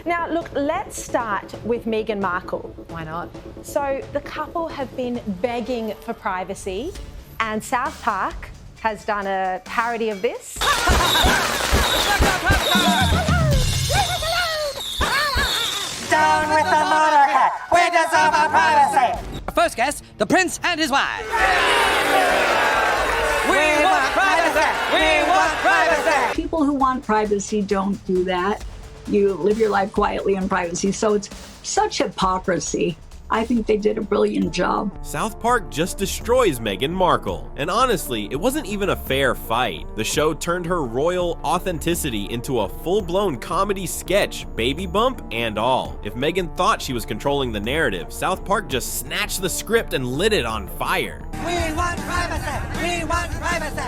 Now, look, let's start with Meghan Markle. Why not? So the couple have been begging for privacy, and South Park has done a parody of this. Down with the motorhead, we deserve our privacy. First guest, the prince and his wife. We want privacy, we want privacy. People who want privacy don't do that. You live your life quietly in privacy, so it's such hypocrisy. I think they did a brilliant job. South Park just destroys Meghan Markle. And honestly, it wasn't even a fair fight. The show turned her royal authenticity into a full-blown comedy sketch, baby bump and all. If Meghan thought she was controlling the narrative, South Park just snatched the script and lit it on fire. We want privacy, we want privacy,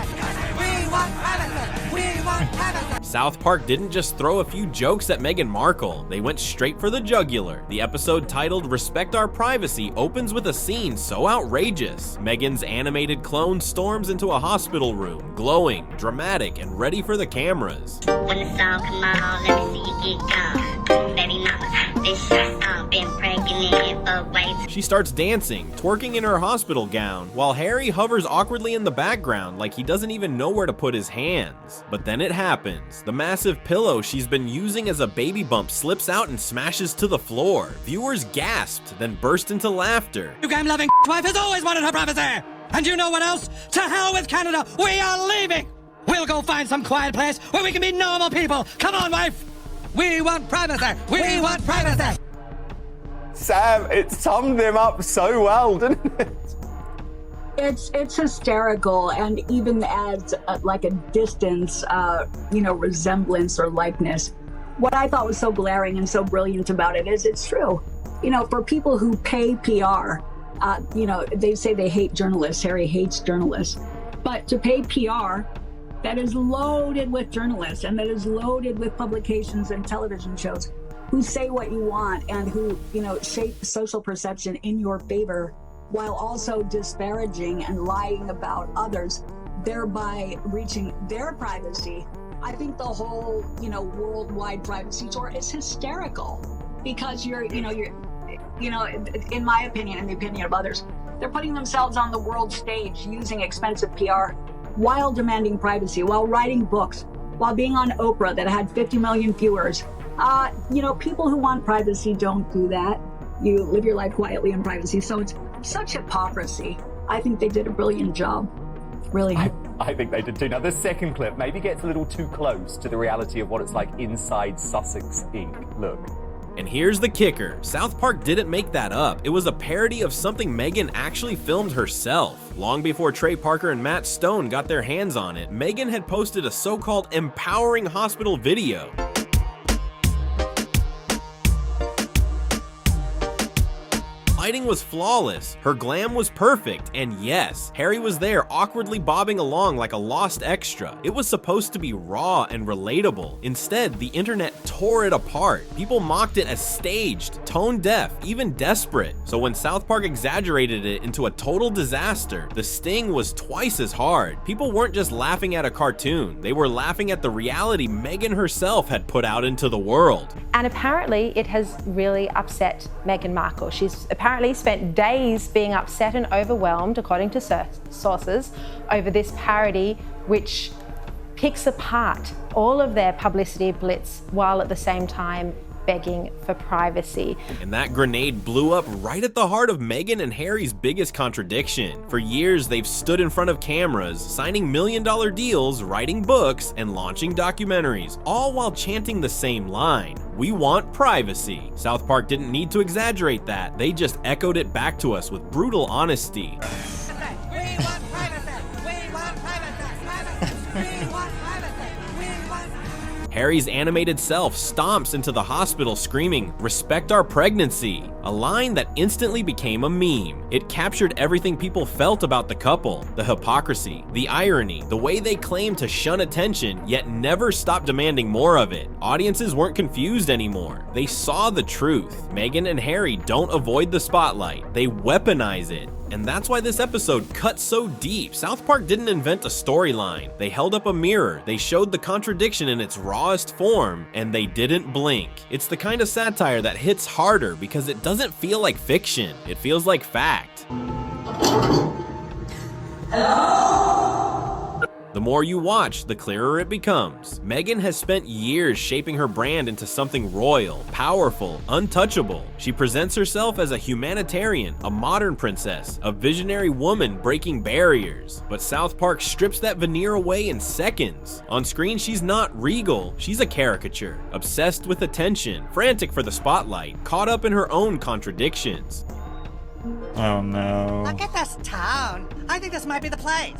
we want privacy, we want privacy. South Park didn't just throw a few jokes at Meghan Markle, they went straight for the jugular. The episode titled Respect Our Privacy opens with a scene so outrageous. Meghan's animated clone storms into a hospital room, glowing, dramatic, and ready for the cameras. When the song come on, let me see you get gone. Baby mama, this shot's on, been pregnant for way too. She starts dancing, twerking in her hospital gown, while Harry hovers awkwardly in the background like he doesn't even know where to put his hands. But then it happens. The massive pillow she's been using as a baby bump slips out and smashes to the floor. Viewers gasped, then burst into laughter. You game-loving wife has always wanted her privacy. And you know what else? To hell with Canada, we are leaving. We'll go find some quiet place where we can be normal people. Come on, wife. We want privacy. We want privacy. Sam, it summed them up so well, didn't it? It's hysterical, and even adds like a distance, resemblance or likeness. What I thought was so glaring and so brilliant about it is it's true. For people who pay PR, they say they hate journalists. Harry hates journalists. But to pay PR, that is loaded with journalists and that is loaded with publications and television shows who say what you want and who, shape social perception in your favor while also disparaging and lying about others, thereby reaching their privacy. I think the whole, worldwide privacy tour is hysterical because you're, in my opinion and the opinion of others, they're putting themselves on the world stage using expensive PR while demanding privacy, while writing books, while being on Oprah that had 50 million viewers. People who want privacy don't do that. You live your life quietly in privacy, so it's such hypocrisy. I think they did a brilliant job. Really. I think they did too. Now, the second clip maybe gets a little too close to the reality of what it's like inside Sussex Inc. Look. And here's the kicker. South Park didn't make that up. It was a parody of something Meghan actually filmed herself. Long before Trey Parker and Matt Stone got their hands on it, Meghan had posted a so-called empowering hospital video. Lighting was flawless, her glam was perfect, and yes, Harry was there awkwardly bobbing along like a lost extra. It was supposed to be raw and relatable. Instead, the internet tore it apart. People mocked it as staged, tone deaf, even desperate. So when South Park exaggerated it into a total disaster, the sting was twice as hard. People weren't just laughing at a cartoon, they were laughing at the reality Meghan herself had put out into the world. And apparently it has really upset Meghan Markle. She's apparently spent days being upset and overwhelmed, according to sources, over this parody which picks apart all of their publicity blitz while at the same time begging for privacy. And that grenade blew up right at the heart of Meghan and Harry's biggest contradiction. For years, they've stood in front of cameras, signing million-dollar deals, writing books, and launching documentaries, all while chanting the same line: we want privacy. South Park didn't need to exaggerate that, they just echoed it back to us with brutal honesty. We want privacy, we want privacy, we want privacy, we want. Harry's animated self stomps into the hospital screaming, "Respect our pregnancy," a line that instantly became a meme. It captured everything people felt about the couple, the hypocrisy, the irony, the way they claimed to shun attention yet never stopped demanding more of it. Audiences weren't confused anymore. They saw the truth. Meghan and Harry don't avoid the spotlight, they weaponize it. And that's why this episode cut so deep. South Park didn't invent a storyline. They held up a mirror, they showed the contradiction in its rawest form, and they didn't blink. It's the kind of satire that hits harder because it doesn't feel like fiction, it feels like fact. The more you watch, the clearer it becomes. Meghan has spent years shaping her brand into something royal, powerful, untouchable. She presents herself as a humanitarian, a modern princess, a visionary woman breaking barriers. But South Park strips that veneer away in seconds. On screen, she's not regal, she's a caricature, obsessed with attention, frantic for the spotlight, caught up in her own contradictions. Oh no. Look at this town. I think this might be the place.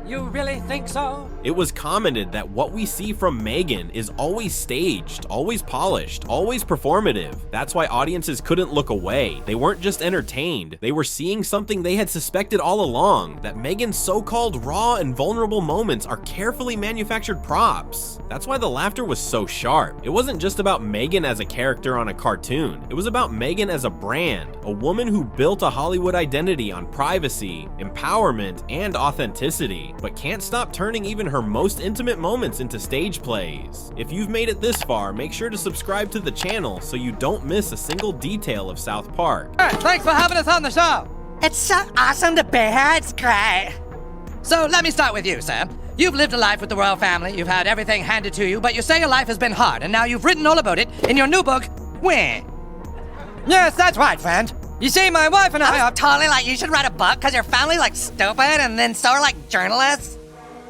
You really think so? It was commented that what we see from Meghan is always staged, always polished, always performative. That's why audiences couldn't look away. They weren't just entertained, they were seeing something they had suspected all along, that Meghan's so-called raw and vulnerable moments are carefully manufactured props. That's why the laughter was so sharp. It wasn't just about Meghan as a character on a cartoon. It was about Meghan as a brand, a woman who built a Hollywood identity on privacy, empowerment, and authenticity, but can't stop turning even her most intimate moments into stage plays. If you've made it this far, make sure to subscribe to the channel so you don't miss a single detail of South Park. Thanks for having us on the show. It's so awesome to be here. It's great. So let me start with you, Sam. You've lived a life with the royal family, you've had everything handed to you, but you say your life has been hard, and now you've written all about it in your new book, Win. Yes, that's right, friend. You see, my wife and I I are... was totally like, you should write a book because your family's like stupid, and then so are like journalists.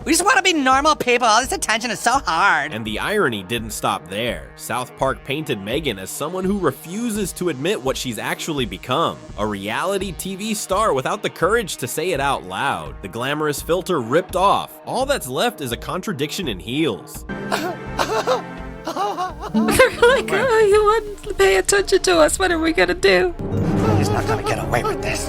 We just want to be normal people. All this attention is so hard. And the irony didn't stop there. South Park painted Meghan as someone who refuses to admit what she's actually become. A reality TV star without the courage to say it out loud. The glamorous filter ripped off. All that's left is a contradiction in heels. They're like, oh, you wouldn't pay attention to us. What are we gonna do? He's not gonna get away with this.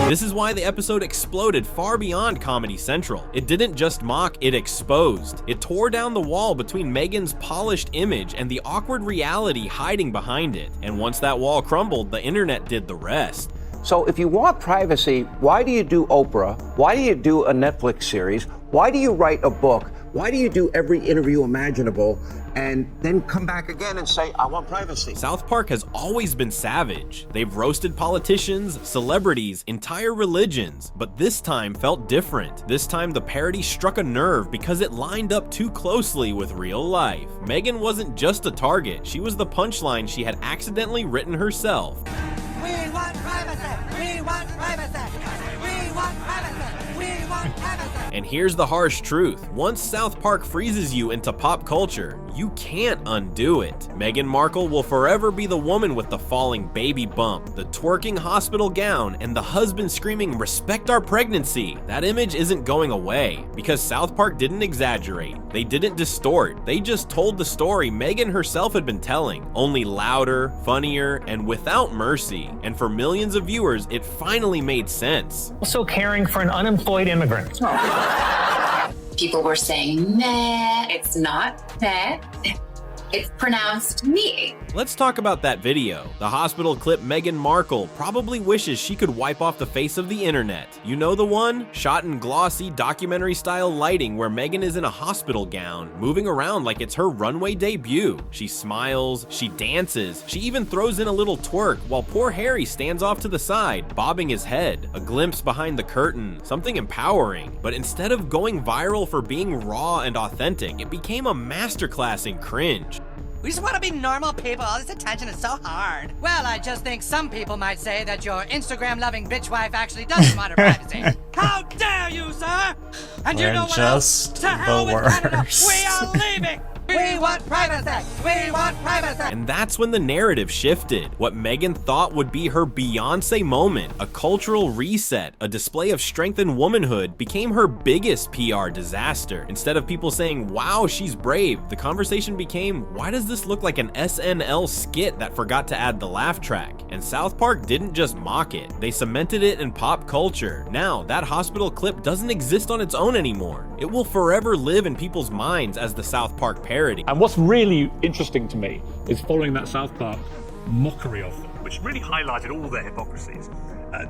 This is why the episode exploded far beyond Comedy Central. It didn't just mock, it exposed. It tore down the wall between Meghan's polished image and the awkward reality hiding behind it. And once that wall crumbled, the internet did the rest. So if you want privacy, why do you do Oprah? Why do you do a Netflix series? Why do you write a book? Why do you do every interview imaginable and then come back again and say, I want privacy? South Park has always been savage. They've roasted politicians, celebrities, entire religions, but this time felt different. This time the parody struck a nerve because it lined up too closely with real life. Meghan wasn't just a target, she was the punchline she had accidentally written herself. We want privacy. We want privacy. We want privacy. We want privacy. And here's the harsh truth. Once South Park freezes you into pop culture, you can't undo it. Meghan Markle will forever be the woman with the falling baby bump, the twerking hospital gown, and the husband screaming, "Respect our pregnancy." That image isn't going away, because South Park didn't exaggerate. They didn't distort. They just told the story Meghan herself had been telling, only louder, funnier, and without mercy. And for millions of viewers, it finally made sense. Also caring for an unemployed immigrant. People were saying, meh, it's not meh. It's pronounced me. Let's talk about that video. The hospital clip Meghan Markle probably wishes she could wipe off the face of the internet. You know the one? Shot in glossy, documentary-style lighting where Meghan is in a hospital gown, moving around like it's her runway debut. She smiles, she dances, she even throws in a little twerk while poor Harry stands off to the side, bobbing his head. A glimpse behind the curtain, something empowering. But instead of going viral for being raw and authentic, it became a masterclass in cringe. We just want to be normal people. All this attention is so hard. Well, I just think some people might say that your Instagram-loving bitch wife actually does want her privacy. How dare you, sir? And you We're know what just else? To hell the with Canada. worst. We are leaving. We want privacy. We want privacy. And that's when the narrative shifted. What Meghan thought would be her Beyoncé moment, a cultural reset, a display of strength and womanhood, became her biggest PR disaster. Instead of people saying, wow, she's brave, the conversation became, why does this look like an SNL skit that forgot to add the laugh track? And South Park didn't just mock it, they cemented it in pop culture. Now, that hospital clip doesn't exist on its own anymore. It will forever live in people's minds as the South Park parody. And what's really interesting to me is following that South Park mockery of them, which really highlighted all their hypocrisies.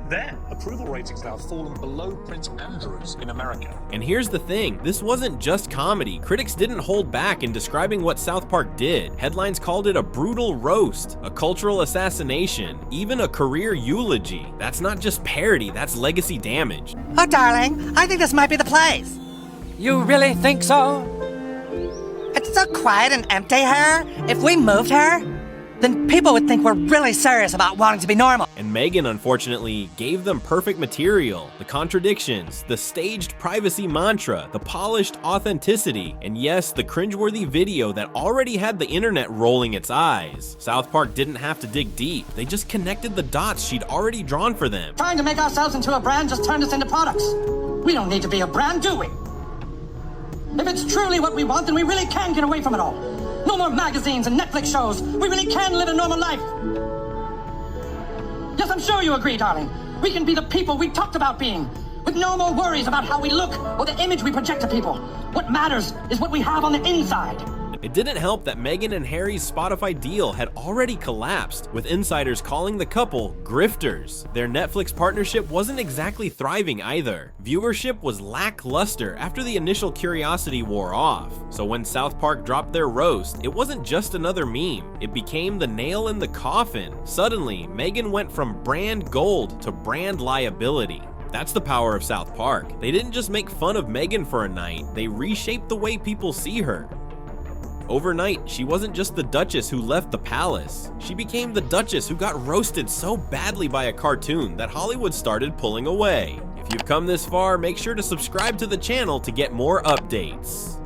Their approval ratings now have fallen below Prince Andrew's in America. And here's the thing, this wasn't just comedy. Critics didn't hold back in describing what South Park did. Headlines called it a brutal roast, a cultural assassination, even a career eulogy. That's not just parody, that's legacy damage. Oh, darling, I think this might be the place. You really think so? It's so quiet and empty here. If we moved here, then people would think we're really serious about wanting to be normal. And Meghan, unfortunately, gave them perfect material. The contradictions, the staged privacy mantra, the polished authenticity, and yes, the cringeworthy video that already had the internet rolling its eyes. South Park didn't have to dig deep. They just connected the dots she'd already drawn for them. Trying to make ourselves into a brand just turned us into products. We don't need to be a brand, do we? If it's truly what we want, then we really can get away from it all. No more magazines and Netflix shows. We really can live a normal life. Yes, I'm sure you agree, darling. We can be the people we talked about being, with no more worries about how we look or the image we project to people. What matters is what we have on the inside. It didn't help that Meghan and Harry's Spotify deal had already collapsed, with insiders calling the couple grifters. Their Netflix partnership wasn't exactly thriving either. Viewership was lackluster after the initial curiosity wore off. So when South Park dropped their roast, it wasn't just another meme. It became the nail in the coffin. Suddenly, Meghan went from brand gold to brand liability. That's the power of South Park. They didn't just make fun of Meghan for a night, they reshaped the way people see her. Overnight, she wasn't just the Duchess who left the palace. She became the Duchess who got roasted so badly by a cartoon that Hollywood started pulling away. If you've come this far, make sure to subscribe to the channel to get more updates.